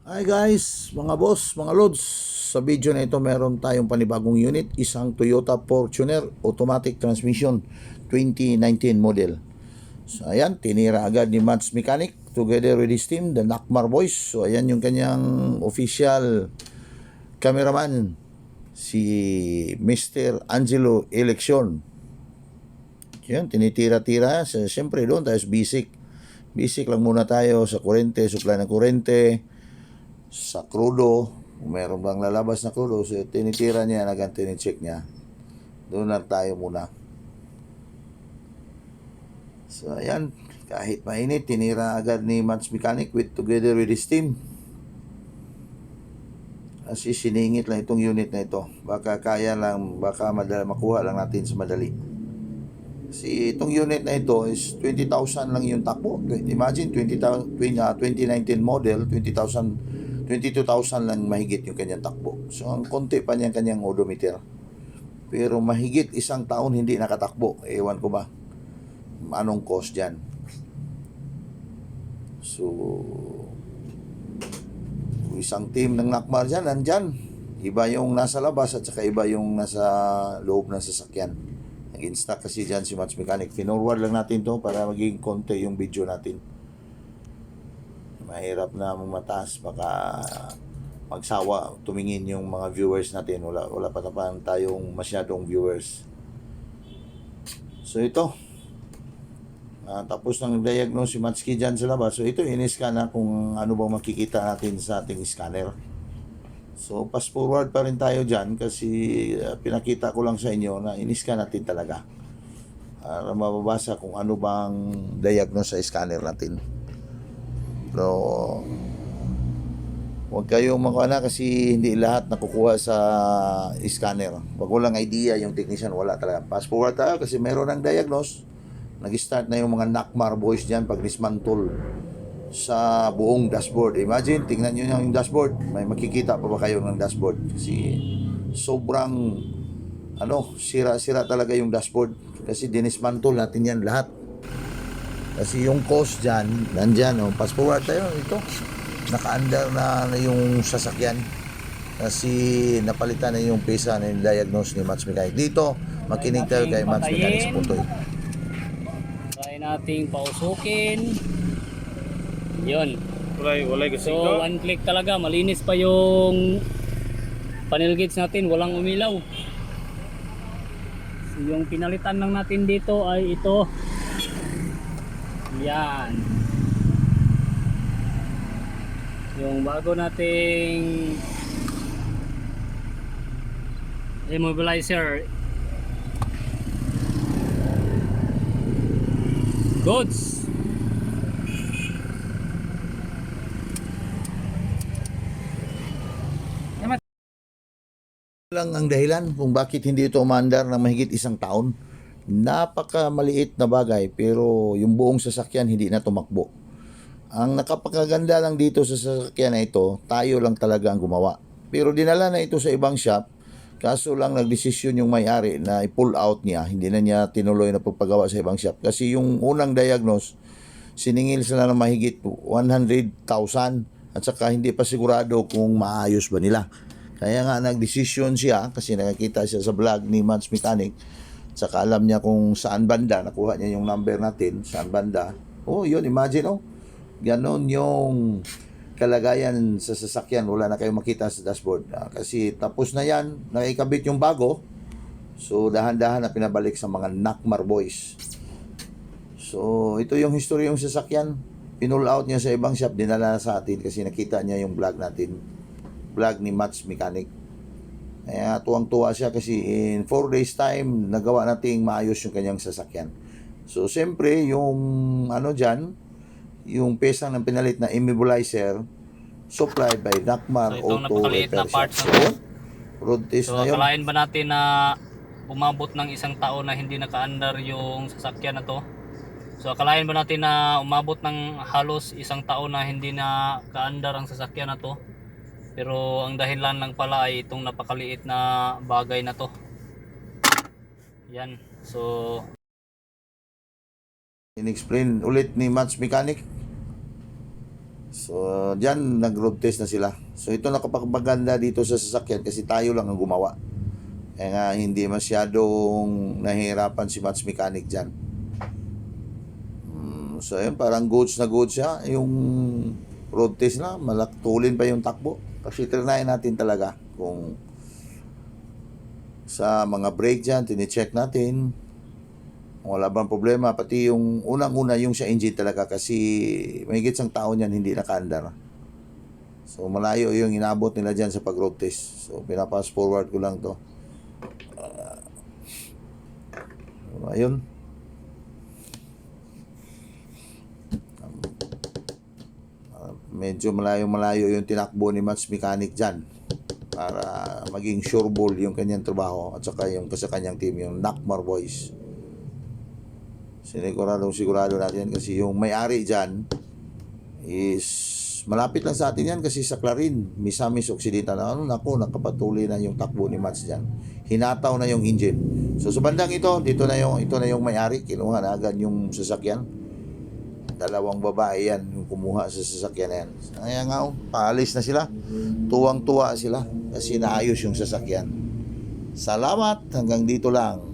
Hi guys, mga boss, mga lods. Sa video na ito meron tayong panibagong unit, isang Toyota Fortuner automatic transmission 2019 model. So ayan, tinira agad ni Mats Mechanic together with his team, the Nakmar Boys. So ayan yung kanyang official cameraman, si Mr. Angelo Election. Yan, tinitira-tira. Siyempre doon tayo basic. Basic lang muna tayo sa kurente, supply ng kurente, sa crudo, kung meron bang lalabas na crudo, so tinitira niya, tinicheck niya. Doon lang tayo muna. So ayan, kahit mainit, tinira agad ni Mats Mechanic together with his team. Kasi siningit lang itong unit na ito. Baka kaya lang, baka makuha lang natin sa madali. Kasi itong unit na ito is 20,000 lang yung takbo. Imagine, 2019 model, 22,000 lang mahigit yung kanyang takbo. So ang konti pa niyan kanyang odometer. Pero mahigit isang taon hindi nakatakbo. Ewan ko ba anong cost dyan. So isang team ng Nakmar dyan, nandyan. Iba yung nasa labas at saka iba yung nasa loob ng sasakyan. Nag-instack kasi dyan si Mats Mechanic. Finorward lang natin to para maging konti yung video natin. Mahirap na mataas, baka magsawa tumingin yung mga viewers natin. Wala pa naman tayong masyadong viewers. So ito, tapos ng diagnose si Matski dyan sa labas. So ito, in-scan na kung ano bang makikita natin sa ating scanner. So fast forward pa rin tayo dyan kasi pinakita ko lang sa inyo na in-scan natin talaga para mababasa kung ano bang diagnose sa scanner natin. So huwag kayong makuha kasi hindi lahat nakukuha sa scanner. Pag walang idea yung technician, wala talaga. Fast forward tayo kasi meron ng diagnose. Nag-start na yung mga Nakmar boys dyan pag dismantle sa buong dashboard. Imagine, tingnan nyo yung dashboard. May makikita pa ba kayo ng dashboard? Kasi sobrang sira-sira talaga yung dashboard. Kasi dinismantle natin yan lahat. Kasi yung cost dyan, nandyan. Fast forward tayo, ito. Naka-under na yung sasakyan. Kasi napalitan na yung pesa na yung diagnose ni Mats Mechanic. Dito, makinig tayo kay Mats Mechanic sa punto yun. Try nating pausukin. Yun. Walay kasi So, one click talaga. Malinis pa yung panel gauge natin. Walang umilaw. So, yung pinalitan lang natin dito ay ito. Yan. Yung bago nating immobilizer. Goods. Lang ang dahilan kung bakit hindi ito umandar ng mahigit isang taon. Napakamaliit na bagay pero yung buong sasakyan hindi na tumakbo. Ang nakapagaganda lang dito sa sasakyan na ito, tayo lang talaga ang gumawa. Pero dinala na ito sa ibang shop, kaso lang nagdesisyon yung may-ari na i-pull out niya. Hindi na niya tinuloy na pagpagawa sa ibang shop. Kasi yung unang diagnose, siningil sila ng mahigit 100,000 at saka hindi pa sigurado kung maayos ba nila. Kaya nga nagdesisyon siya kasi nakakita siya sa vlog ni Mats Mechanic. Saka alam niya kung saan banda, nakuha niya yung number natin, saan banda. Oh, yun, imagine ganon yung kalagayan sa sasakyan. Wala na kayong makita sa dashboard. Kasi tapos na yan, nakikabit yung bago. So dahan-dahan na pinabalik sa mga Nakmar boys. So ito yung history yung sasakyan. Pinull out niya sa ibang shop, dinala sa atin kasi nakita niya yung vlog natin. Vlog ni Mats Mechanic. Kaya tuwang-tuwa siya kasi in 4 days time nagawa nating maayos yung kanyang sasakyan. So siyempre yung dyan, yung pesang ng pinalit na immobilizer supplied by Nakmar So, itong Auto napakaliit Repair na parts Shop. na to. Road test So, na yun. akalain ba natin na umabot ng isang taon na hindi naka-under yung sasakyan na to? So, akalain ba natin na umabot ng halos isang taon na hindi na ka-under ang sasakyan na to? Pero ang dahilan lang pala ay itong napakaliit na bagay na to. Yan. So, In-explain ulit ni Mats Mechanic So, diyan nag-road test na sila. So, ito nakapagpaganda dito sa sasakyan kasi tayo lang ang gumawa. Kaya nga, hindi masyadong nahihirapan si Mats Mechanic dyan. So, ayun, parang goods na goods siya. Yung road test na, malaktulin pa yung takbo. Kasi trinayin natin talaga kung sa mga brake dyan, tinicheck natin. Wala bang problema. Pati yung unang-una yung sa engine talaga kasi may isang taon yan hindi nakaandar. So malayo yung inabot nila dyan sa pag-road test. So pinapass forward ko lang to. Ayun. Medyo malayo-malayo yung tinakbo ni Mats Mechanic dyan para maging sure ball yung kanyang trabaho at saka yung sa kanyang team, yung Nakmar Boys. Sigurado natin yan kasi yung may-ari dyan is malapit lang sa atin yan kasi sa Clarin, Misamis Occidental. Naku, nakapatuloy na yung takbo ni Mats dyan. Hinataw na yung engine. So sa bandang ito na yung may-ari, kinuha na agad yung sasakyan. Dalawang babae yan yung kumuha sa sasakyan na yan. Kaya nga, paalis na sila. Tuwang-tuwa sila kasi naayos yung sasakyan. Salamat, hanggang dito lang.